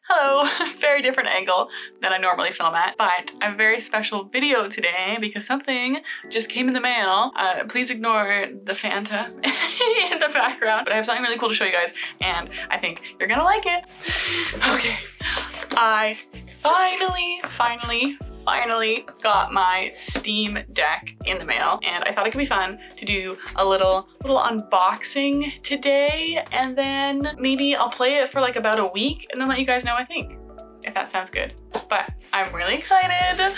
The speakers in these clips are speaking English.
Hello, very different angle than I normally film at, but I have a very special video today because something just came in the mail. Please ignore the Fanta in the background, but I have something really cool to show you guys and I think you're gonna like it. Okay, I finally got my Steam Deck in the mail and I thought it could be fun to do a little unboxing today, and then maybe I'll play it for like about a week and then let you guys know what I think, if that sounds good. But I'm really excited.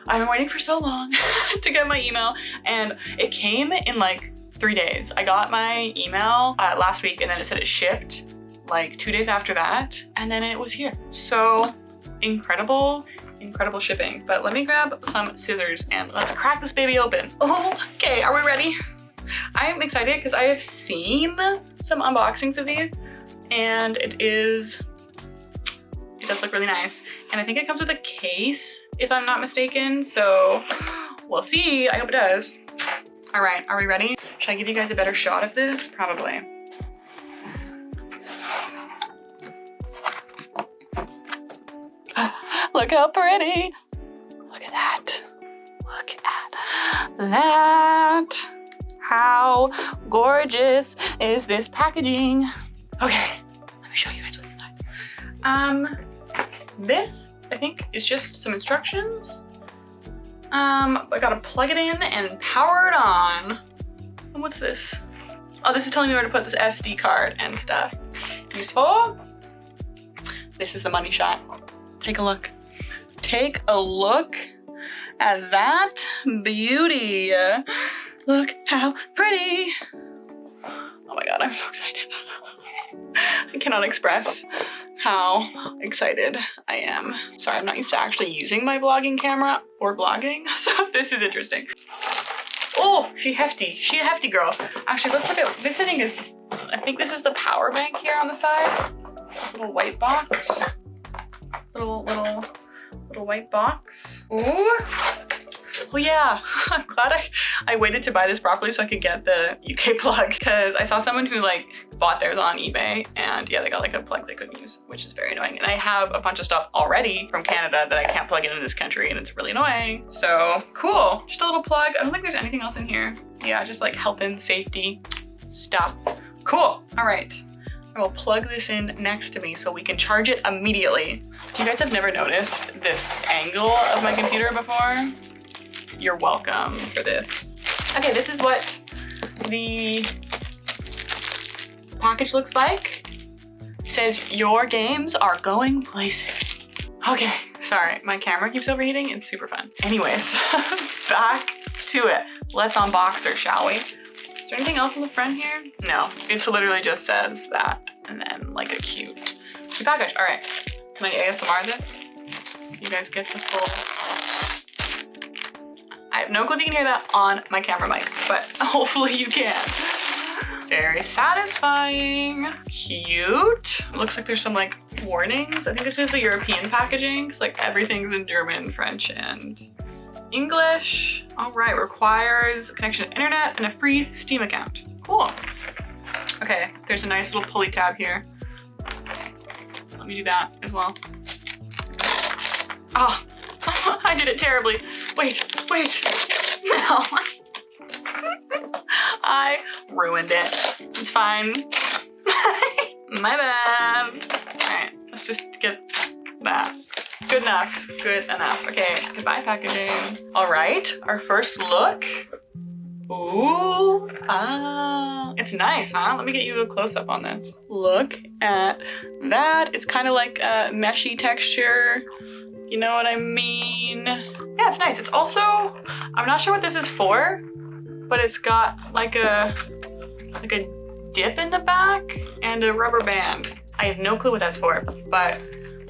I've been waiting for so long to get my email and it came in like 3 days. I got my email last week and then it said it shipped like 2 days after that and then it was here. So incredible shipping. But let me grab some scissors and let's crack this baby open. Oh, okay, are we ready? I am excited because I have seen some unboxings of these and it does look really nice. And I think it comes with a case, if I'm not mistaken. So we'll see, I hope it does. All right, are we ready? Should I give you guys a better shot of this? Probably. Look how pretty. Look at that. Look at that. How gorgeous is this packaging? Okay, let me show you guys what's inside. This, I think, is just some instructions. I gotta plug it in and power it on. And what's this? Oh, this is telling me where to put this SD card and stuff. Useful. This is the money shot. Take a look. Take a look at that beauty. Look how pretty. Oh my God, I'm so excited. I cannot express how excited I am. Sorry, I'm not used to actually using my vlogging camera or vlogging, so this is interesting. Oh, she a hefty girl. Actually, let's look at, this thing is, I think this is the power bank here on the side. This little white box. Little white box. Ooh. Oh yeah, I'm glad I waited to buy this properly so I could get the UK plug, because I saw someone who like bought theirs on eBay and yeah, they got like a plug they couldn't use, which is very annoying. And I have a bunch of stuff already from Canada that I can't plug into this country and it's really annoying. So cool, just a little plug. I don't think there's anything else in here. Yeah, just like health and safety stuff. Cool, all right. I will plug this in next to me so we can charge it immediately. If you guys have never noticed this angle of my computer before, you're welcome for this. Okay, this is what the package looks like. It says, your games are going places. Okay, sorry, my camera keeps overheating. It's super fun. Anyways, back to it. Let's unbox her, shall we? Is there anything else in the front here? No, it literally just says that and then like a cute package. All right, can I ASMR this? You guys get the full. I have no clue if you can hear that on my camera mic, but hopefully you can. Very satisfying. Cute. Looks like there's some like warnings. I think this is the European packaging because like everything's in German, French, and English. All right, requires a connection to internet and a free Steam account. Cool. Okay, there's a nice little pulley tab here. Let me do that as well. Oh, I did it terribly. Wait, no. I ruined it. It's fine. My bad. All right, let's just get that. Good enough. Okay, goodbye packaging. All right, our first look. Ooh, it's nice, huh? Let me get you a close-up on this. Look at that. It's kind of like a meshy texture. You know what I mean? Yeah, it's nice. It's also, I'm not sure what this is for, but it's got like a dip in the back and a rubber band. I have no clue what that's for, but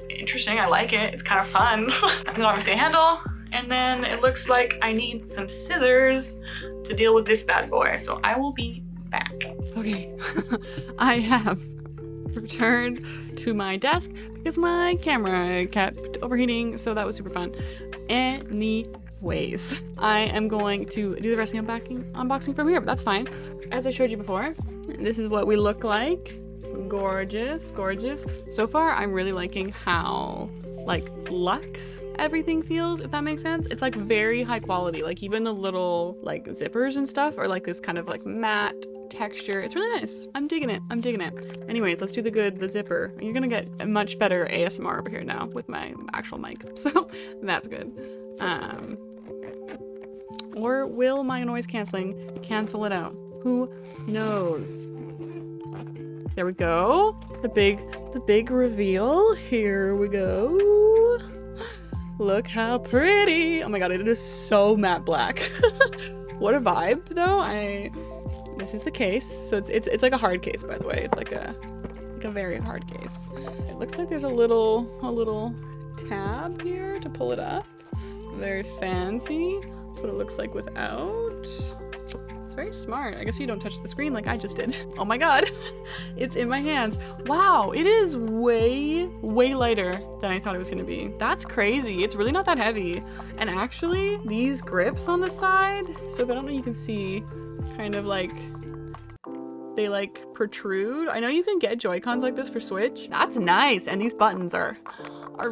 interesting, I like it. It's kind of fun. There's obviously a handle, and then it looks like I need some scissors to deal with this bad boy, so I will be back. Okay, I have returned to my desk because my camera kept overheating, so that was super fun. Anyways, I am going to do the rest of the unboxing from here, but that's fine. As I showed you before, this is what we look like Gorgeous, gorgeous. So far, I'm really liking how like luxe everything feels, if that makes sense. It's like very high quality. Like even the little like zippers and stuff are like this kind of like matte texture. It's really nice. I'm digging it. I'm digging it. Anyways, let's do the zipper. You're gonna get a much better ASMR over here now with my actual mic. So that's good. Or will my noise canceling cancel it out? Who knows? There we go. The big reveal. Here we go. Look how pretty. Oh my god, it is so matte black. What a vibe though. This is the case. So it's like a hard case, by the way. It's like a very hard case. It looks like there's a little tab here to pull it up. Very fancy. That's what it looks like without. It's very smart. I guess you don't touch the screen like I just did. Oh my god. It's in my hands. Wow, it is way lighter than I thought it was gonna be. That's crazy. It's really not that heavy. And actually, these grips on the side, so if I don't know you can see, kind of like, they like protrude. I know you can get Joy-Cons like this for Switch. That's nice. And these buttons are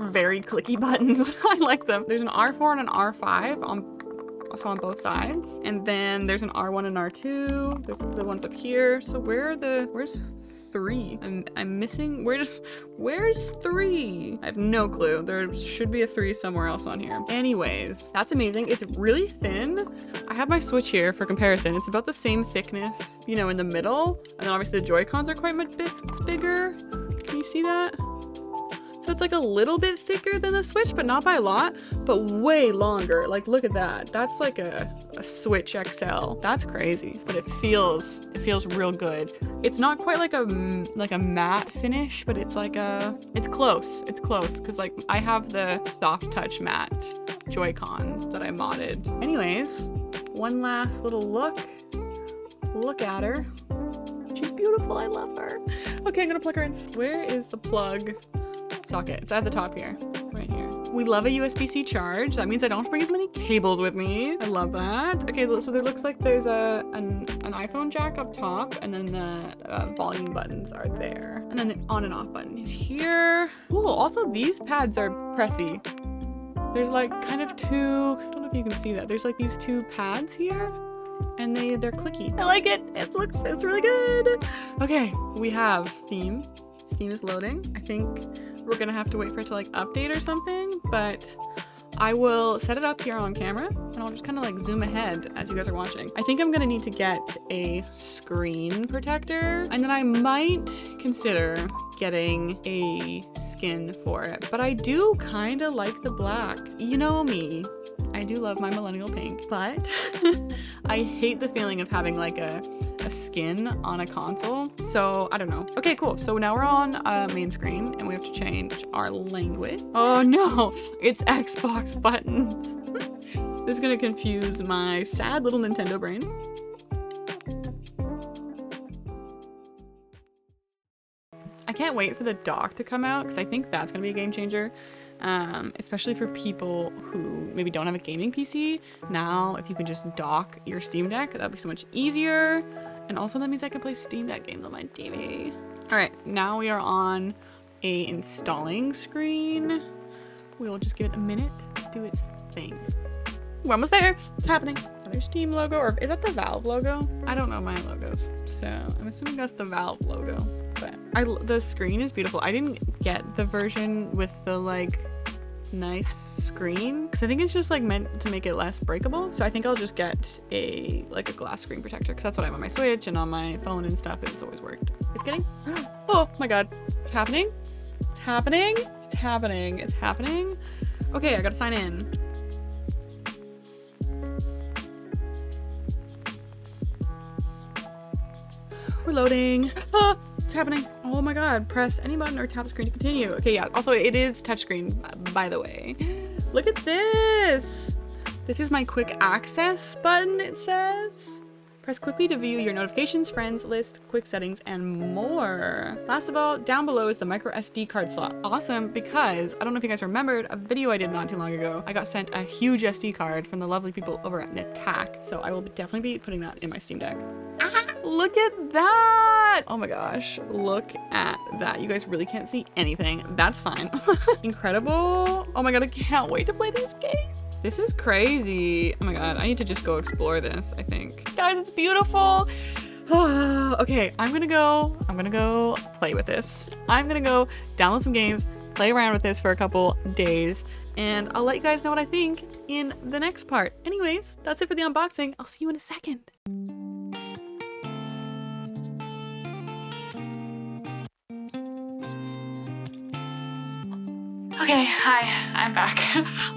very clicky buttons. I like them. There's an R4 and an R5 on both sides, and then there's an R1 and R2. There's the ones up here. So where's 3? I'm missing. Where's 3? I have no clue. There should be a 3 somewhere else on here. Anyways, that's amazing. It's really thin. I have my Switch here for comparison. It's about the same thickness, you know, in the middle, and then obviously the Joy-Cons are quite much bigger. Can you see that? So it's like a little bit thicker than the Switch, but not by a lot, but way longer. Like, look at that. That's like a Switch XL. That's crazy, but it feels real good. It's not quite like a matte finish, but it's like it's close. It's close, because like I have the soft touch matte Joy-Cons that I modded. Anyways, one last little look at her. She's beautiful. I love her. Okay, I'm gonna plug her in. Where is the plug socket? It's at the top here, right here. We love a USB-C charge. That means I don't have to bring as many cables with me. I love that. Okay, so there looks like there's an iPhone jack up top, and then the volume buttons are there. And then the on and off button is here. Oh, also these pads are pressy. There's like kind of two, I don't know if you can see that. There's like these 2 pads here, and they're clicky. I like it. It's really good. Okay, we have Steam. Steam is loading. I think we're gonna have to wait for it to like update or something, but I will set it up here on camera and I'll just kind of like zoom ahead as you guys are watching. I think I'm gonna need to get a screen protector, and then I might consider getting a skin for it, but I do kind of like the black. You know me, I do love my millennial pink, but I hate the feeling of having like a skin on a console. So I don't know. Okay, cool. So now we're on main screen and we have to change our language. Oh no, it's Xbox buttons. This is gonna confuse my sad little Nintendo brain. I can't wait for the dock to come out, because I think that's gonna be a game changer. Especially for people who maybe don't have a gaming PC. Now, if you can just dock your Steam Deck, that'd be so much easier. And also that means I can play Steam Deck games on my TV. All right, now we are on a installing screen. We will just give it a minute to do its thing. We're almost there. It's happening. Another Steam logo, or is that the Valve logo? I don't know my logos, so I'm assuming that's the Valve logo. But the screen is beautiful. I didn't get the version with the like nice screen, because I think it's just like meant to make it less breakable. So I think I'll just get a glass screen protector, because that's what I have on my Switch and on my phone and stuff, and it's always worked. It's getting, oh my god, it's happening. It's happening. It's happening. It's happening. Okay, I gotta sign in. We're loading. Ah, it's happening. Oh my god. Press any button or tap the screen to continue. Okay, yeah. Also, it is touchscreen, by the way. Look at this. This is my quick access button, it says. Press quickly to view your notifications, friends list, quick settings, and more. Last of all, down below is the micro SD card slot. Awesome, because I don't know if you guys remembered a video I did not too long ago. I got sent a huge SD card from the lovely people over at Attack, so I will definitely be putting that in my Steam Deck. Ah, look at that. Oh my gosh, look at that. You guys really can't see anything. That's fine. Incredible. Oh my god, I can't wait to play this game. This is crazy. Oh my god, I need to just go explore this, I think. Guys, it's beautiful. Okay, I'm gonna go play with this. I'm gonna go download some games, play around with this for a couple days, and I'll let you guys know what I think in the next part. Anyways, that's it for the unboxing. I'll see you in a second. Okay, hi, I'm back.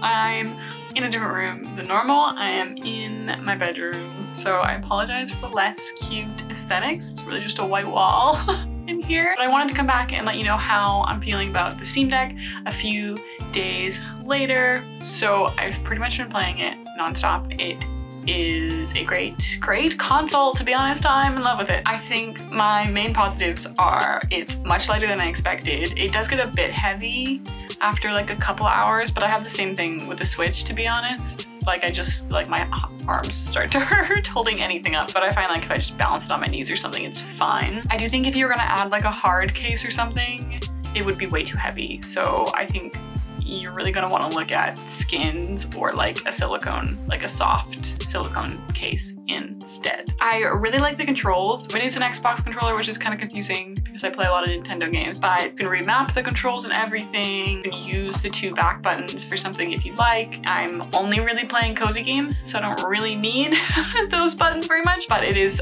I'm in a different room than normal. I am in my bedroom, so I apologize for the less cute aesthetics. It's really just a white wall in here. But I wanted to come back and let you know how I'm feeling about the Steam Deck a few days later. So I've pretty much been playing it nonstop. It is a great console, to be honest. I'm in love with it. I think my main positives are it's much lighter than I expected. It does get a bit heavy after like a couple hours, but I have the same thing with the Switch, to be honest. Like my arms start to hurt holding anything up, but I find like if I just balance it on my knees or something, it's fine. I do think if you were gonna add like a hard case or something, it would be way too heavy. So I think you're really gonna wanna look at skins or like a silicone, like a soft silicone case instead. I really like the controls. It is an Xbox controller, which is kind of confusing because I play a lot of Nintendo games, but you can remap the controls and everything. You can use the 2 back buttons for something if you'd like. I'm only really playing cozy games, so I don't really need those buttons very much, but it's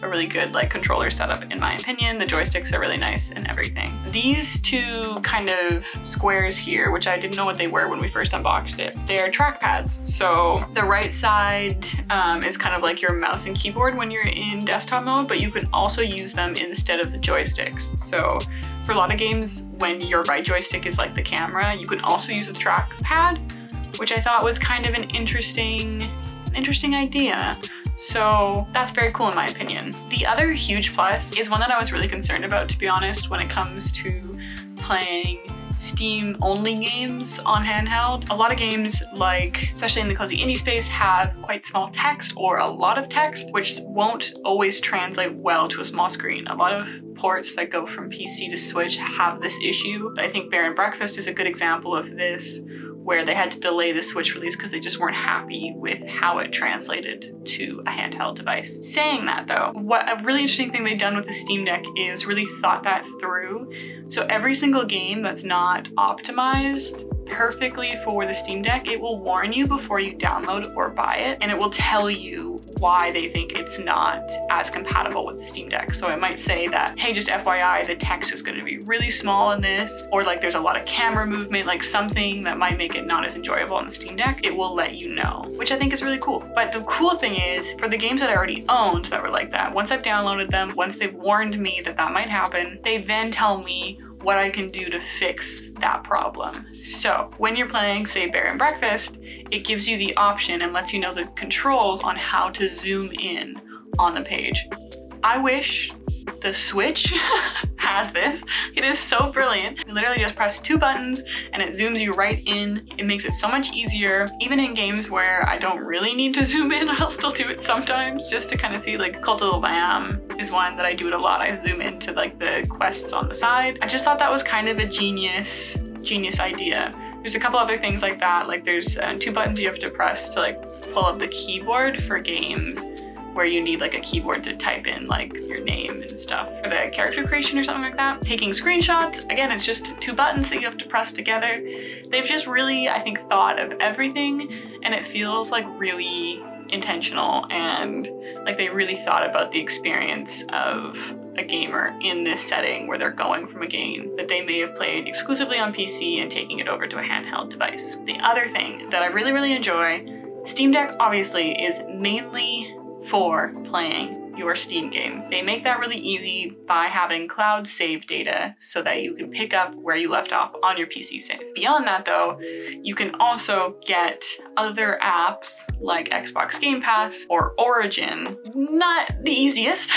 a really good like controller setup in my opinion. The joysticks are really nice and everything. These 2 kind of squares here, which I didn't know what they were when we first unboxed it, they're trackpads. So the right side is kind of like your mouse and keyboard when you're in desktop mode, but you can also use them instead of the joysticks. So for a lot of games, when your right joystick is like the camera, you can also use a trackpad, which I thought was kind of an interesting idea. So that's very cool in my opinion. The other huge plus is one that I was really concerned about, to be honest, when it comes to playing Steam only games on handheld. A lot of games, like especially in the cozy indie space, have quite small text or a lot of text, which won't always translate well to a small screen. A lot of ports that go from PC to Switch have this issue. I think Bear and Breakfast is a good example of this, where they had to delay the Switch release because they just weren't happy with how it translated to a handheld device. Saying that though, what a really interesting thing they've done with the Steam Deck is really thought that through. So every single game that's not optimized perfectly for the Steam Deck, it will warn you before you download or buy it, and it will tell you why they think it's not as compatible with the Steam Deck. So it might say that, hey, just FYI, the text is going to be really small in this, or like there's a lot of camera movement, like something that might make it not as enjoyable on the Steam Deck. It will let you know, which I think is really cool. But the cool thing is, for the games that I already owned that were like that, once I've downloaded them, once they've warned me that that might happen, they then tell me what I can do to fix that problem. So when you're playing, say, Bear and Breakfast, it gives you the option and lets you know the controls on how to zoom in on the page. I wish the Switch had this. It is so brilliant. You literally just press 2 buttons and it zooms you right in. It makes it so much easier. Even in games where I don't really need to zoom in, I'll still do it sometimes just to kind of see, like Cult of the Lamb is one that I do it a lot. I zoom into like the quests on the side. I just thought that was kind of a genius idea. There's a couple other things like that. Like there's 2 buttons you have to press to like pull up the keyboard for games where you need like a keyboard to type in like your name and stuff for the character creation or something like that. Taking screenshots, again, it's just 2 buttons that you have to press together. They've just really, I think, thought of everything, and it feels like really intentional, and like they really thought about the experience of a gamer in this setting where they're going from a game that they may have played exclusively on PC and taking it over to a handheld device. The other thing that I really enjoy, Steam Deck obviously is mainly for playing your Steam games. They make that really easy by having cloud save data so that you can pick up where you left off on your PC save. Beyond that though, you can also get other apps like Xbox Game Pass or Origin. Not the easiest.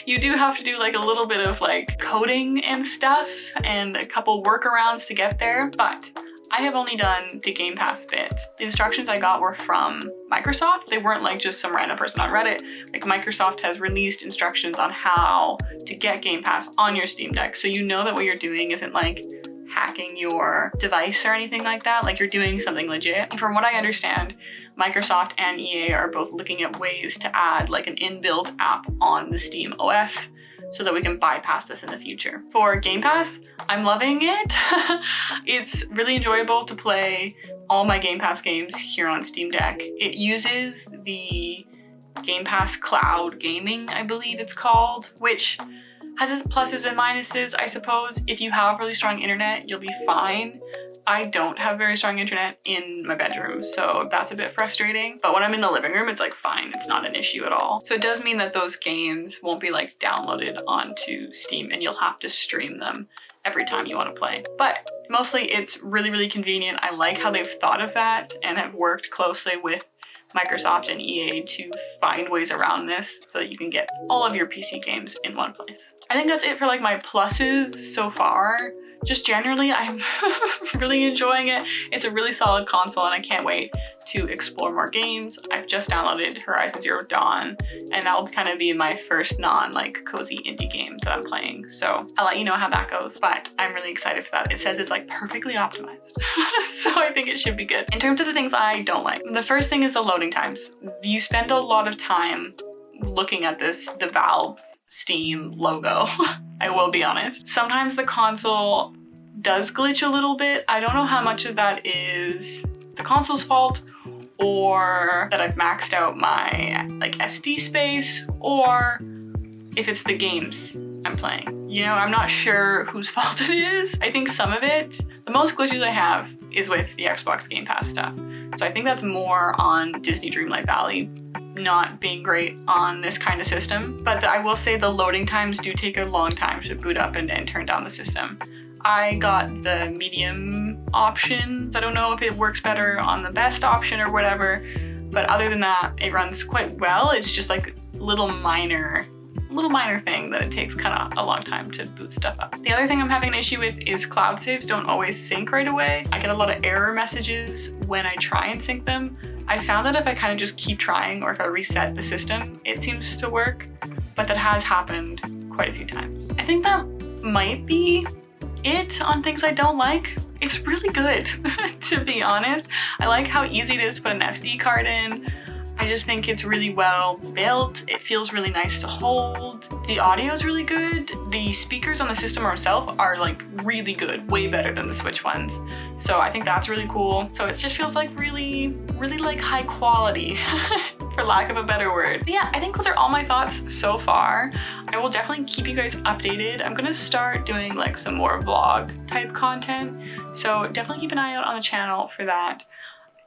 You do have to do like a little bit of like coding and stuff and a couple workarounds to get there, but I have only done the Game Pass bit. The instructions I got were from Microsoft. They weren't like just some random person on Reddit. Like Microsoft has released instructions on how to get Game Pass on your Steam Deck. So you know that what you're doing isn't like hacking your device or anything like that. Like you're doing something legit. And from what I understand, Microsoft and EA are both looking at ways to add like an inbuilt app on the Steam OS so that we can bypass this in the future. For Game Pass, I'm loving it. It's really enjoyable to play all my Game Pass games here on Steam Deck. It uses the Game Pass Cloud Gaming, I believe it's called, which has its pluses and minuses, I suppose. If you have really strong internet, you'll be fine. I don't have very strong internet in my bedroom, so that's a bit frustrating. But when I'm in the living room, it's like fine, it's not an issue at all. So it does mean that those games won't be like downloaded onto Steam and you'll have to stream them every time you want to play. But mostly it's really, really convenient. I like how they've thought of that and have worked closely with Microsoft and EA to find ways around this so that you can get all of your PC games in one place. I think that's it for like my pluses so far. Just generally, I'm really enjoying it. It's a really solid console and I can't wait to explore more games. I've just downloaded Horizon Zero Dawn and that will kind of be my first like cozy indie game that I'm playing. So I'll let you know how that goes, but I'm really excited for that. It says it's like perfectly optimized. So I think it should be good. In terms of the things I don't like, the first thing is the loading times. You spend a lot of time looking at the Valve Steam logo. I will be honest. Sometimes the console does glitch a little bit. I don't know how much of that is the console's fault or that I've maxed out my like SD space or if it's the games I'm playing. You know, I'm not sure whose fault it is. I think some of it, the most glitches I have is with the Xbox Game Pass stuff. So I think that's more on Disney Dreamlight Valley not being great on this kind of system. But I will say the loading times do take a long time to boot up and turn down the system. I got the medium option. I don't know if it works better on the best option or whatever, but other than that, it runs quite well. It's just like little minor thing that it takes kind of a long time to boot stuff up. The other thing I'm having an issue with is cloud saves don't always sync right away. I get a lot of error messages when I try and sync them. I found that if I kind of just keep trying or if I reset the system, it seems to work, but that has happened quite a few times. I think that might be it on things I don't like. It's really good, to be honest. I like how easy it is to put an SD card in. I just think it's really well built. It feels really nice to hold. The audio is really good. The speakers on the system itself are like really good, way better than the Switch ones. So I think that's really cool. So it just feels like really like high quality, for lack of a better word. But yeah, I think those are all my thoughts so far. I will definitely keep you guys updated. I'm gonna start doing like some more vlog type content. So definitely keep an eye out on the channel for that.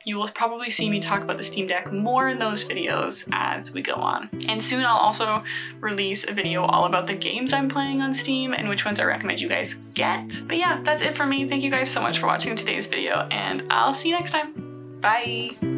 You will probably see me talk about the Steam Deck more in those videos as we go on. And soon I'll also release a video all about the games I'm playing on Steam and which ones I recommend you guys get. But yeah, that's it for me. Thank you guys so much for watching today's video and I'll see you next time. Bye!